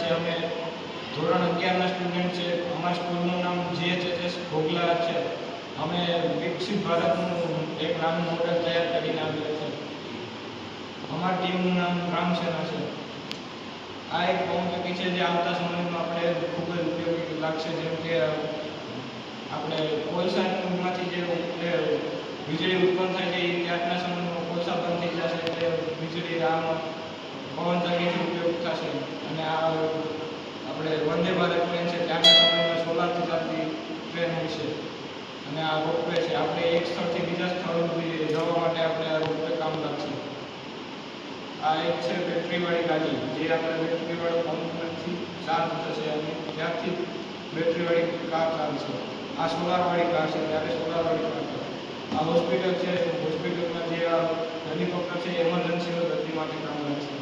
છે અમે ધોરણ 11ના સ્ટુડન્ટ છે. અમારા સ્કૂલનું નામ GHS ઘોઘલા છે. અમે વિકસિત ભારતનું એક નાનું મોડેલ તૈયાર કરીને આવ્યા છે. અમારી ટીમનું નામ રામસેના છે. આ એક પવનચક્કી છે જે આવતા સમયમાં આપણે ખૂબ જ ઉપયોગી લાગશે. જેમ કે આપણે કોલસામાંથી જે વીજળી ઉત્પન્ન થાય છે એ ત્યારના સમયમાં કોલસા બંધ થઈ જશે એટલે વીજળી આમાં પવનચક્કીથી ઉપયોગ થશે. અને આ આપણે વંદે ભારત ટ્રેન છે ત્યારના સમયમાં સોલારથી ચાલતી ટ્રેન હોય છે. અને આ રોપવે છે. આપણે એક સ્થળથી બીજા સ્થળ સુધી જવા માટે આપણે આ રોપવે કામ લાગશે. આ એક છે બેટરીવાળી ગાડી જે આપણે બેટરીવાળો પંપથી ચાર્જ થશે અને ત્યારથી બેટરીવાળી કાર ચાલશે. આ સોલારવાળી કાર છે ત્યારે સોલારવાળી કાર છે. આ હોસ્પિટલ છે. હોસ્પિટલમાં જે હેલિકોપ્ટર છે એમરજન્સીનો દર્દી માટે કામ લાગશે.